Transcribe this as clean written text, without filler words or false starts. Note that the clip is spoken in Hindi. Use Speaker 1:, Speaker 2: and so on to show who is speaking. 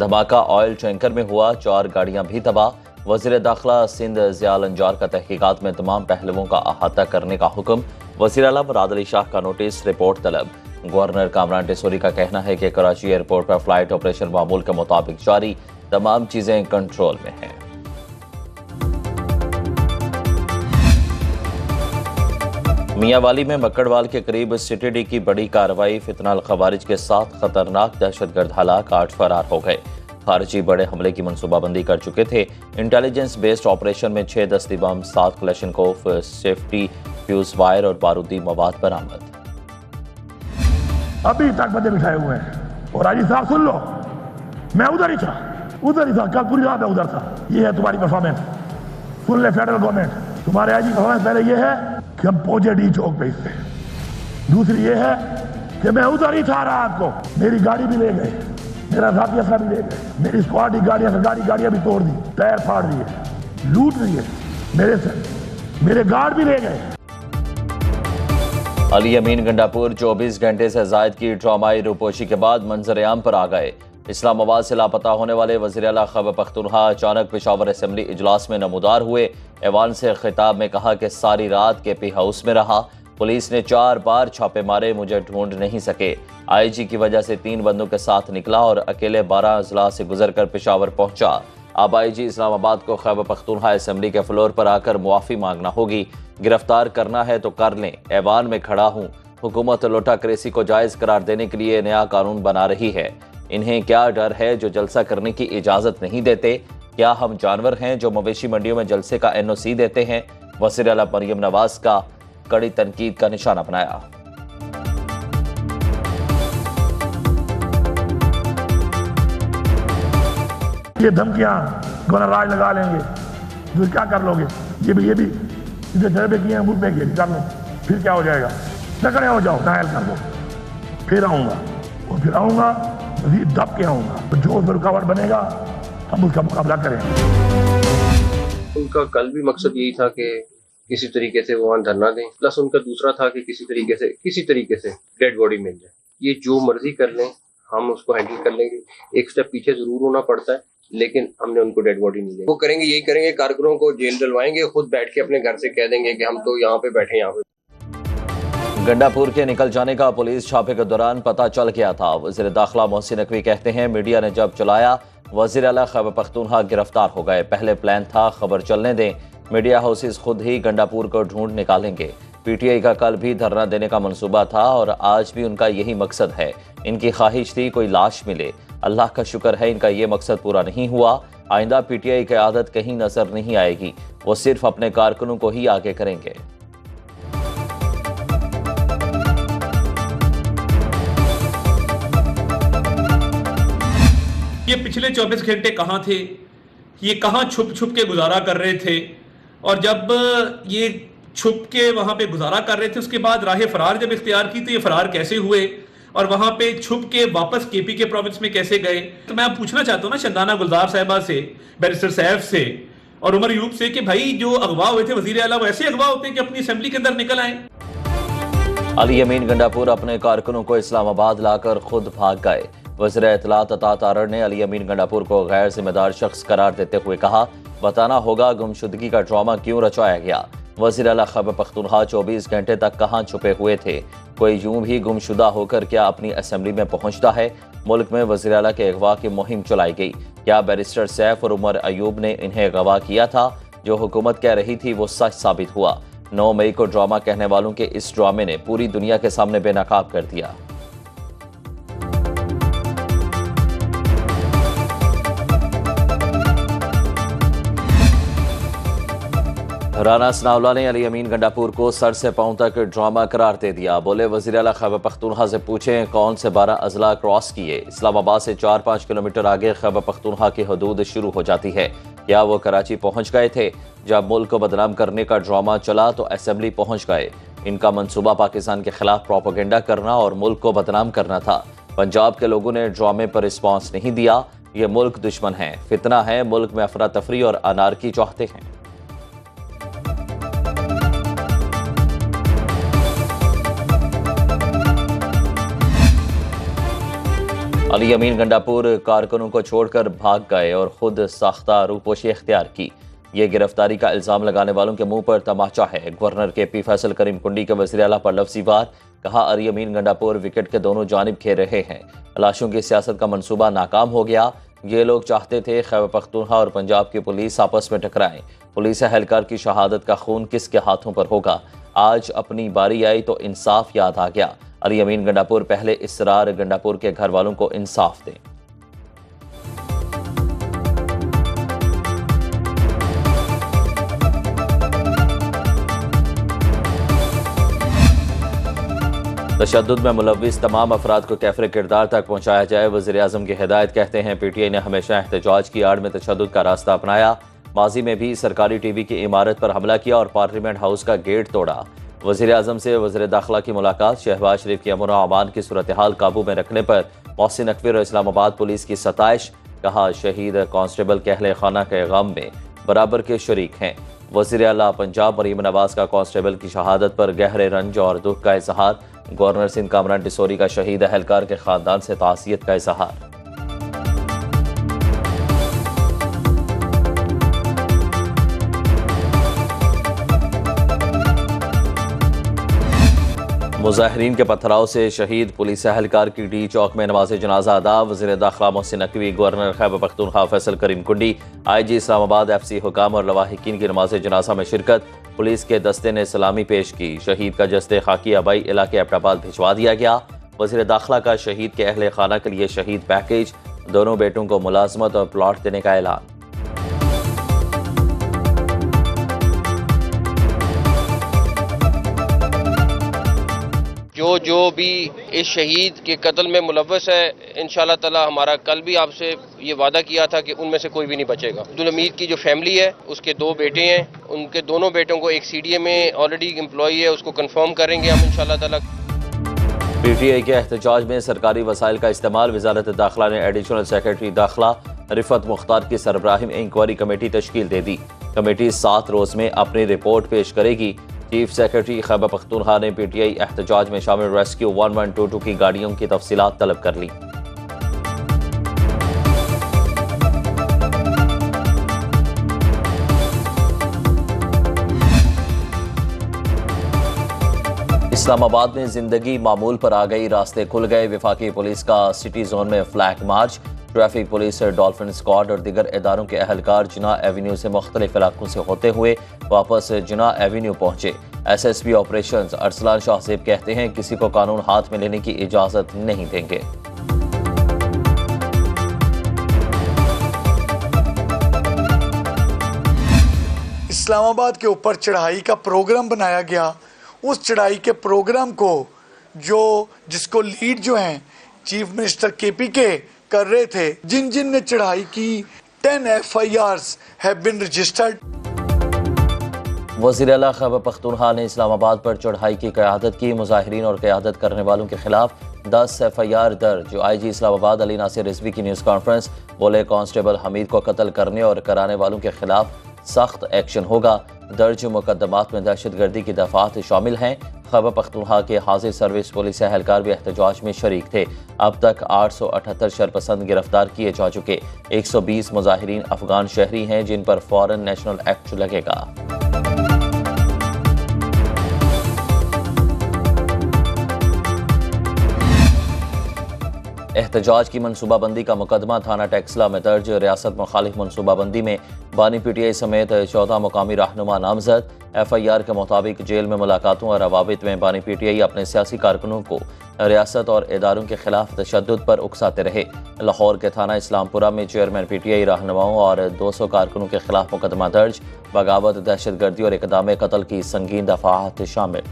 Speaker 1: धमाका ऑयल टैंकर में हुआ, 4 गाड़ियां भी तबाह। वजीर दाखिला सिंध ज़ियाल अंजार का तहकीकात में तमाम पहलुओं का अहाता करने का हुक्म। वज़ीर आला मुराद अली शाह का नोटिस, रिपोर्ट तलब। गवर्नर कामरान टेसोरी का कहना है कि कराची एयरपोर्ट पर फ्लाइट ऑपरेशन मामूल के मुताबिक जारी, तमाम चीजें कंट्रोल में हैं। मियांवाली में मक्कड़वाल के करीब सीटीडी की बड़ी कार्रवाई, फितना अल खवारिज के 7 खतरनाक दहशतगर्द हलाक, 8 फरार हो गए। खारिजी बड़े हमले की मनसूबाबंदी कर चुके थे। इंटेलिजेंस बेस्ड ऑपरेशन में 6 दस्ती बम, 7 क्लैशनकोफ, सेफ्टी फ्यूज वायर और बारूदी मवाद बरामद।
Speaker 2: अभी तक बंदे बिठाए हुए हैं। और राजी साहब सुन लो, मैं उधर ही था, कल पूरी रात मैं उधर था। ये है तुम्हारी परफॉर्मेंस, सुन ले फेडरल गवर्नमेंट, तुम्हारे आईजी परफॉर्मेंस पहले ये है कि हम पहुंचे डी चौक पे इससे। दूसरी ये है कि मैं उधर ही था रात को, मेरी गाड़ी भी ले गए, मेरा साथी असला भी ले गए, मेरी स्क्वाड की गाड़ियां भी तोड़ दी, टायर फाड़ दिए, लूट दिए, मेरे गार्ड भी ले गए।
Speaker 1: अली अमीन गंडापुर 24 घंटे से जायद की ड्रामाई रूपोशी के बाद मंजर-ए-आम पर आ गए। इस्लामाबाद से लापता होने वाले वज़ीर आला खैबर पख्तूनख्वा अचानक पेशावर असेंबली इजलास में नमूदार हुए। ऐवान से खिताब में कहा कि सारी रात के पी हाउस में रहा, पुलिस ने 4 बार छापे मारे, मुझे ढूंढ नहीं सके। आईजी की वजह से 3 बंदों के साथ निकला और अकेले 12 अजला से गुजर कर पेशावर पहुंचा। अब आईजी इस्लामाबाद को खैबर पख्तूनख्वा असेंबली के फ्लोर पर आकर मुआफ़ी मांगना होगी। गिरफ्तार करना है तो कर लें, ऐवान में खड़ा हूँ। हुकूमत लोटाक्रेसी को जायज़ करार देने के लिए नया कानून बना रही है। इन्हें क्या डर है जो जलसा करने की इजाज़त नहीं देते? क्या हम जानवर हैं जो मवेशी मंडियों में जलसे का NOC देते हैं? वज़ीर आला मरियम नवाज का कड़ी तनकीद का निशाना बनाया।
Speaker 2: ये धमकियां राज लगा लेंगे, तो क्या कर लोगे? ये भी इसे डर किए हैं, मुझ में किए, कर लो, फिर क्या हो जाएगा? तकड़े हो जाओ, नायल कर दो, फिर आऊंगा मजीद दब के आऊंगा। तो जो उसमें रुकावट बनेगा हम उसका मुकाबला करेंगे।
Speaker 3: उनका कल भी मकसद यही था कि किसी तरीके से वो वहाँ धरना दें, प्लस उनका दूसरा था कि किसी तरीके से डेड बॉडी मिल जाए। ये जो मर्जी कर लें, हम उसको हैंडल कर लेंगे। एक स्टेप पीछे जरूर होना पड़ता है, लेकिन हमने उनको डेड बॉडी नहीं दी। वो करेंगे, यही करेंगे, कारकुनों को जेल डलवाएंगे, खुद बैठ के अपने घर से कह देंगे कि हम तो यहाँ पे बैठे, यहाँ पे।
Speaker 1: गंडापुर के निकल जाने का पुलिस छापे के दौरान पता चल गया था। वज़ीर दाखिला मोहसिन नकवी कहते हैं, मीडिया ने जब चलाया, वज़ीर आला खैबर पख्तूनख्वा गिरफ्तार हो गए। पहले प्लान था खबर चलने दें, मीडिया हाउसेस खुद ही गंडापुर को ढूंढ निकालेंगे। PTI का कल भी धरना देने का मंसूबा था और आज भी उनका यही मकसद है। इनकी ख्वाहिश थी कोई लाश मिले। अल्लाह का शुक्र है इनका ये मकसद पूरा नहीं हुआ। आइंदा PTI की आदत कहीं नजर नहीं आएगी, वो सिर्फ अपने कारकुनों को ही आगे करेंगे।
Speaker 4: ये पिछले 24 घंटे कहाँ थे, ये कहाँ छुप छुप के गुजारा कर रहे थे, और जब ये छुप के वहां पे गुजारा कर रहे थे उसके बाद राह फरार जब इख्तियार की तो ये फरार कैसे हुए और वहां पे छुप के वापस KP के प्रोविंस में कैसे गए? तो मैं पूछना चाहता हूँ ना शंदाना गुलजार साहिबा से, बैरिस्टर सैफ से और उमर यूब से कि भाई जो अगवा हुए थे वजीर आला, वैसे अगवा होते हैं कि अपनी असेंबली के अंदर निकल आए।
Speaker 1: अली अमीन गंडापुर अपने कारकुनों को इस्लामाबाद लाकर खुद भाग गए। वज़ीर इत्तलात अता तारड़ ने अली अमीन गंडापुर को गैर जिम्मेदार शख्स करार देते हुए कहा, बताना होगा गुमशुदगी का ड्रामा क्यों रचाया गया। वज़ीर आला खैबर पख्तूनख्वा 24 घंटे तक कहाँ छुपे हुए थे? कोई यूं भी गुमशुदा होकर क्या अपनी असेंबली में पहुंचता है? मुल्क में वज़ीर आला के अगवा की मुहिम चलाई गई। क्या बैरिस्टर सैफ और उमर अयूब ने इन्हें अगवा किया था? जो हुकूमत कह रही थी वो सच साबित हुआ। 9 मई को ड्रामा कहने वालों के इस ड्रामे ने पूरी दुनिया के सामने बेनकाब कर दिया। राना सनाउल्लाह ने अली अमीन गंडापुर को सर से पांव तक ड्रामा करार दे दिया। बोले, वज़ीर आला खैबर पख्तूनख्वा से पूछें कौन से 12 अजला क्रॉस किए। इस्लामाबाद से 4-5 किलोमीटर आगे खैबर पख्तूनख्वा की हदूद शुरू हो जाती है। क्या वो कराची पहुंच गए थे? जब मुल्क को बदनाम करने का ड्रामा चला तो असेंबली पहुंच गए। इनका मंसूबा पाकिस्तान के खिलाफ प्रोपेगेंडा करना और मुल्क को बदनाम करना था। पंजाब के लोगों ने ड्रामे पर रिस्पॉन्स नहीं दिया। ये मुल्क दुश्मन है, फितना है, मुल्क में अफरा तफरी और अनारकी चाहते हैं। अली अमीन गंडापुर कारकुनों को छोड़कर भाग गए और खुद साख्ता रूपोशी इख्तियार की। ये गिरफ्तारी का इल्जाम लगाने वालों के मुंह पर तमाचा है। गवर्नर KP फैसल करीम कुंडी के वज़ीर आला पर लफ्ज़ी वार, कहा अली अमीन गंडापुर विकेट के दोनों जानिब खेल रहे हैं। लाशों की सियासत का मंसूबा नाकाम हो गया। ये लोग चाहते थे खैबर पख्तूनख्वा और पंजाब की पुलिस आपस में टकराएं। पुलिस एहलकार की शहादत का खून किसके हाथों पर होगा? आज अपनी बारी आई तो इंसाफ याद आ गया। अली अमीन गंडापुर पहले इसरार गंडापुर के घर वालों को इंसाफ दें। तशद्दुद में मुलव्विस तमाम अफराद को कैफरे किरदार तक पहुँचाया जाए। वज़ीर-ए-आज़म की हिदायत, कहते हैं PTI ने हमेशा एहतजाज की आड़ में तशद्दुद का रास्ता अपनाया। माजी में भी सरकारी TV की इमारत पर हमला किया और पार्लियामेंट हाउस का गेट तोड़ा। वज़ीर-ए-आज़म से वज़ीर दाखिला की मुलाकात, शहबाज शरीफ की अमन व अमान की सूरत हाल काबू में रखने पर मोहसिन नकवी और इस्लामाबाद पुलिस की सताइश। कहा शहीद कांस्टेबल के अहले खाना के गम में बराबर के शरीक हैं। वज़ीर आला पंजाब मरीम नवाज का कांस्टेबल की शहादत पर गहरे रंज और दुख का इजहार। गवर्नर सिंध कामरान डिसोरी का शहीद अहलकार के खानदान से तासियत का इजहार। मुजाहिरीन के पथराव से शहीद पुलिस एहलकार की डी चौक में नमाज जनाजा अदा। वज़ीर दाखिला मोहसिन नकवी, गवर्नर खैबर पख्तूनख्वा फैसल करीम कुंडी, IG इस्लामाबाद, FC हुकाम और लवाहिकीन की नमाज जनाजा में शिरकत। पुलिस के दस्ते ने सलामी पेश की। शहीद का जस्ते खाकी आबाई इलाके एबटाबाद भिजवा दिया गया। वज़ीर दाखिला का शहीद के अहले खाना के लिए शहीद पैकेज, दोनों बेटों को मुलाजमत और प्लॉट देने का ऐलान।
Speaker 3: जो भी इस शहीद के कत्ल में मुलव्वस है, इंशाल्लाह ताला हमारा कल भी आपसे ये वादा किया था कि उनमें से कोई भी नहीं बचेगा। अब्दुल हमीद की जो फैमिली है, उसके 2 बेटे हैं, उनके दोनों बेटों को एक CDA में ऑलरेडी एम्प्लॉई है, उसको कंफर्म करेंगे हम इंशाल्लाह ताला।
Speaker 1: PTI के एहतजाज में सरकारी वसाइल का इस्तेमाल। वजारत दाखिला ने एडिशनल सेक्रेटरी दाखिला रिफत मुख्तार की सरबराही में इंक्वायरी कमेटी तश्कील दे दी। कमेटी 7 रोज में अपनी रिपोर्ट पेश करेगी। चीफ सेक्रेटरी खैबर पख्तूनख्वा ने PTI एहतजाज में शामिल रेस्क्यू 1122 की गाड़ियों की तफसीलात तलब कर ली। इस्लामाबाद में जिंदगी मामूल पर आ गई, रास्ते खुल गए। वफाकी पुलिस का सिटी जोन में flag march. Traffic police, dolphin squad और दीगर इदारों के एहलकार जिना एवेन्यू से मुख्तलिफ इलाकों से होते हुए वापस जिना एवेन्यू पहुंचे। SSP ऑपरेशंस अरसलान शाहजेब कहते हैं किसी को कानून हाथ में लेने की इजाजत नहीं देंगे।
Speaker 5: इस्लामाबाद के ऊपर चढ़ाई का प्रोग्राम बनाया गया। उस चढ़ाई के प्रोग्राम को जिसको लीड जो हैं चीफ मिनिस्टर KP के कर रहे थे, जिन ने चढ़ाई की 10 FIRs have been registered।
Speaker 1: वज़ीर आला खैबर पख्तूनख्वा ने इस्लामाबाद पर चढ़ाई की क़यादत की। मुजाहिरीन और क़यादत करने वालों के खिलाफ 10 FIR दर्ज। IG इस्लामाबाद अली नासिर रिजवी की न्यूज़ कॉन्फ्रेंस, बोले कांस्टेबल हमीद को कत्ल करने और कराने वालों के खिलाफ सख्त एक्शन होगा। दर्ज मुकदमात में दहशतगर्दी की दफात शामिल हैं। खैबर पख्तूनख्वा के हाजिर सर्विस पुलिस एहलकार भी एहतजाज में शरीक थे। अब तक 878 शरपसंद गिरफ्तार किए जा चुके। 120 मुजाहिरीन अफगान शहरी हैं जिन पर फॉरेन नेशनल एक्ट लगेगा। एहतजाज की मनसूबाबंदी का मुकदमा थाना टेक्सला में दर्ज। रियासत मुखालिफ मनसूबाबंदी में बानी PTI समेत 14 मुकामी रहनुमा नामजद। FIR के मुताबिक जेल में मुलाकातों और रवाबित में बानी PTI अपने सियासी कारकुनों को रियासत और इदारों के खिलाफ तशद्दुद पर उकसाते रहे। लाहौर के थाना इस्लामपुरा में चेयरमैन PTI रहनुमाओं और 200 कारकुनों के खिलाफ मुकदमा दर्ज। बगावत, दहशतगर्दी और इक़दाम कत्ल की संगीन दफात शामिल।